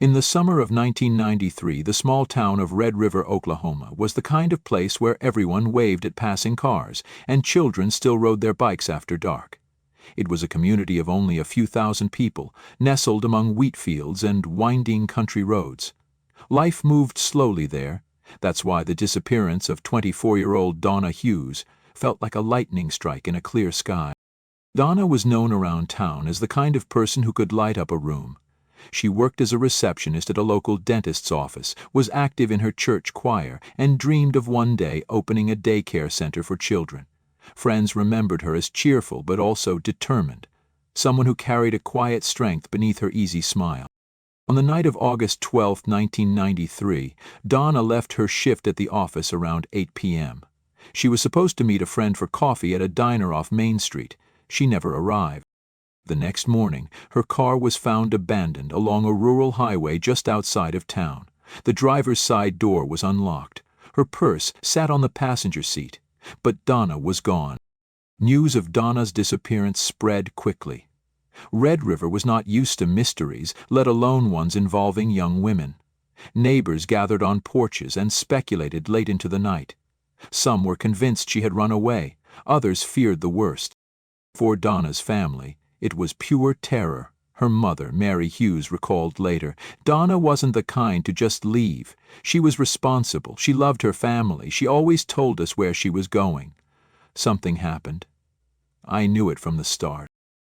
In the summer of 1993, the small town of Red River, Oklahoma, was the kind of place where everyone waved at passing cars, and children still rode their bikes after dark. It was a community of only a few thousand people, nestled among wheat fields and winding country roads. Life moved slowly there. That's why the disappearance of 24-year-old Donna Hughes felt like a lightning strike in a clear sky. Donna was known around town as the kind of person who could light up a room. She worked as a receptionist at a local dentist's office, was active in her church choir, and dreamed of one day opening a daycare center for children. Friends remembered her as cheerful but also determined, someone who carried a quiet strength beneath her easy smile. On the night of August 12, 1993, Donna left her shift at the office around 8 p.m. She was supposed to meet a friend for coffee at a diner off Main Street. She never arrived. The next morning, her car was found abandoned along a rural highway just outside of town. The driver's side door was unlocked. Her purse sat on the passenger seat, but Donna was gone. News of Donna's disappearance spread quickly. Red River was not used to mysteries, let alone ones involving young women. Neighbors gathered on porches and speculated late into the night. Some were convinced she had run away. Others feared the worst. For Donna's family, it was pure terror. Her mother, Mary Hughes, recalled later, "Donna wasn't the kind to just leave. She was responsible. She loved her family. She always told us where she was going. Something happened. I knew it from the start."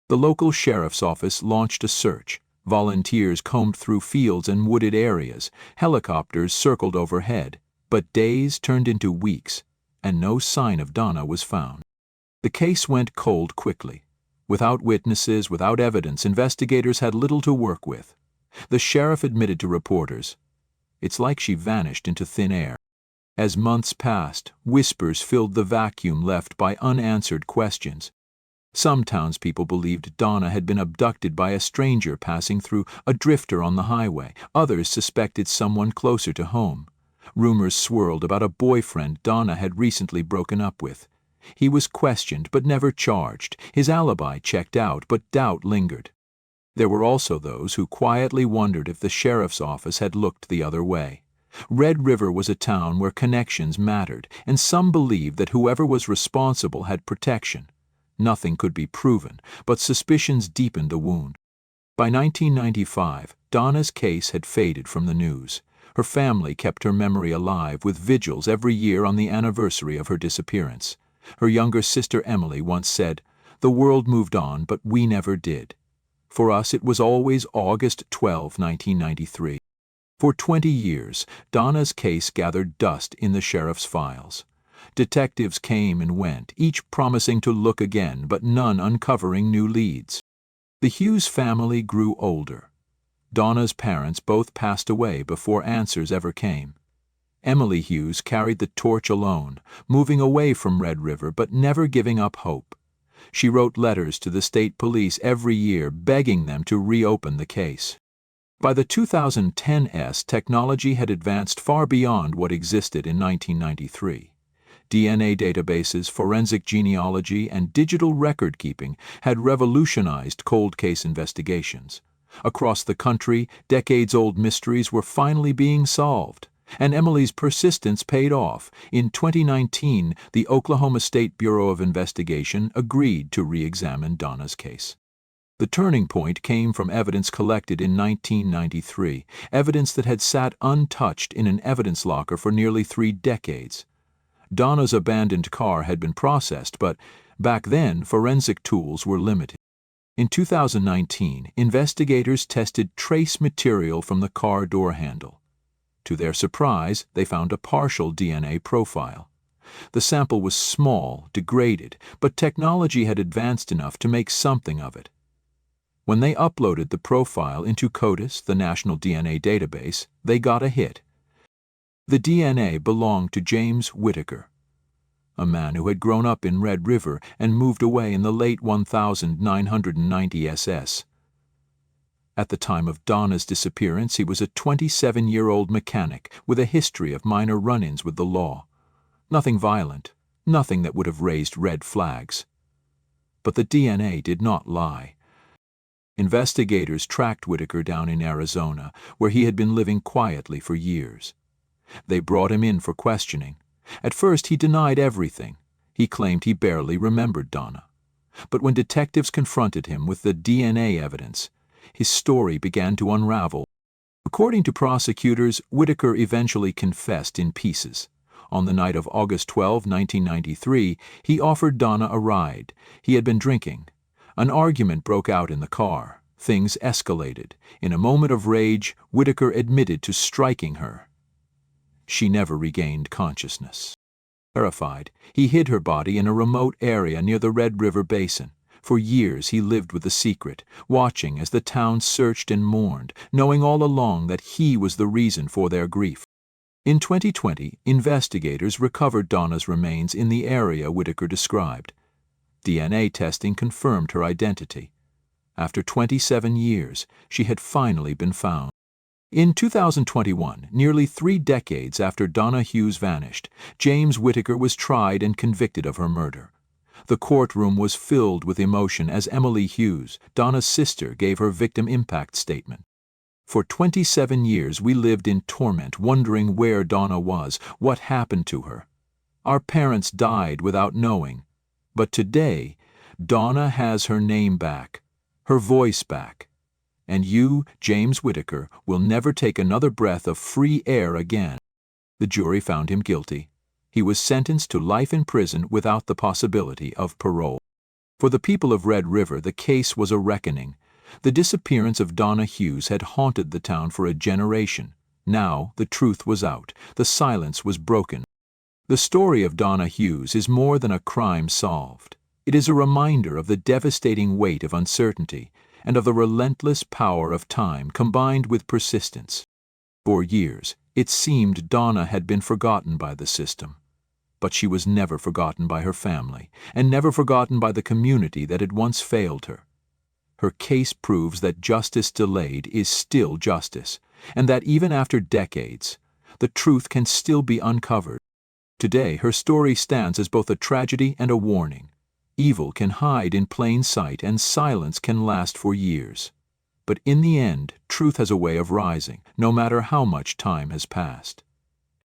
The local sheriff's office launched a search. Volunteers combed through fields and wooded areas. Helicopters circled overhead. But days turned into weeks, and no sign of Donna was found. The case went cold quickly. Without witnesses, without evidence, investigators had little to work with. The sheriff admitted to reporters, "It's like she vanished into thin air." As months passed, whispers filled the vacuum left by unanswered questions. Some townspeople believed Donna had been abducted by a stranger passing through, a drifter on the highway. Others suspected someone closer to home. Rumors swirled about a boyfriend Donna had recently broken up with. He was questioned but never charged. His alibi checked out, but doubt lingered. There were also those who quietly wondered if the sheriff's office had looked the other way. Red River was a town where connections mattered, and some believed that whoever was responsible had protection. Nothing could be proven, but suspicions deepened the wound. By 1995, Donna's case had faded from the news. Her family kept her memory alive with vigils every year on the anniversary of her disappearance. Her younger sister Emily once said, "The world moved on, but we never did." For us, it was always August 12, 1993. For 20 years, Donna's case gathered dust in the sheriff's files. Detectives came and went, each promising to look again, but none uncovering new leads. The Hughes family grew older. Donna's parents both passed away before answers ever came. Emily Hughes carried the torch alone, moving away from Red River but never giving up hope. She wrote letters to the state police every year begging them to reopen the case. By the 2010s, technology had advanced far beyond what existed in 1993. DNA databases, forensic genealogy, and digital record-keeping had revolutionized cold case investigations. Across the country, decades-old mysteries were finally being solved. And Emily's persistence paid off. In 2019, the Oklahoma State Bureau of Investigation agreed to re-examine Donna's case. The turning point came from evidence collected in 1993, evidence that had sat untouched in an evidence locker for nearly 3 decades. Donna's abandoned car had been processed, but back then forensic tools were limited. In 2019, investigators tested trace material from the car door handle. To their surprise, they found a partial DNA profile. The sample was small, degraded, but technology had advanced enough to make something of it. When they uploaded the profile into CODIS, the National DNA Database, they got a hit. The DNA belonged to James Whitaker, a man who had grown up in Red River and moved away in the late 1990 SS. At the time of Donna's disappearance, he was a 27-year-old mechanic with a history of minor run-ins with the law. Nothing violent, nothing that would have raised red flags. But the DNA did not lie. Investigators tracked Whitaker down in Arizona, where he had been living quietly for years. They brought him in for questioning. At first he denied everything. He claimed he barely remembered Donna. But when detectives confronted him with the DNA evidence, his story began to unravel. According to prosecutors, Whitaker eventually confessed in pieces. On the night of August 12, 1993, he offered Donna a ride. He had been drinking. An argument broke out in the car. Things escalated. In a moment of rage, Whitaker admitted to striking her. She never regained consciousness. Terrified, he hid her body in a remote area near the Red River Basin. For years he lived with the secret, watching as the town searched and mourned, knowing all along that he was the reason for their grief. In 2020, investigators recovered Donna's remains in the area Whitaker described. DNA testing confirmed her identity. After 27 years, she had finally been found. In 2021, nearly 3 decades after Donna Hughes vanished, James Whitaker was tried and convicted of her murder. The courtroom was filled with emotion as Emily Hughes, Donna's sister, gave her victim impact statement. For 27 years we lived in torment, wondering where Donna was, what happened to her. Our parents died without knowing. But today, Donna has her name back, her voice back. And you, James Whitaker, will never take another breath of free air again. The jury found him guilty. He was sentenced to life in prison without the possibility of parole. For the people of Red River, the case was a reckoning. The disappearance of Donna Hughes had haunted the town for a generation. Now the truth was out. The silence was broken. The story of Donna Hughes is more than a crime solved. It is a reminder of the devastating weight of uncertainty and of the relentless power of time combined with persistence. For years, it seemed Donna had been forgotten by the system. But she was never forgotten by her family, and never forgotten by the community that had once failed her. Her case proves that justice delayed is still justice, and that even after decades, the truth can still be uncovered. Today, her story stands as both a tragedy and a warning. Evil can hide in plain sight, and silence can last for years. But in the end, truth has a way of rising, no matter how much time has passed.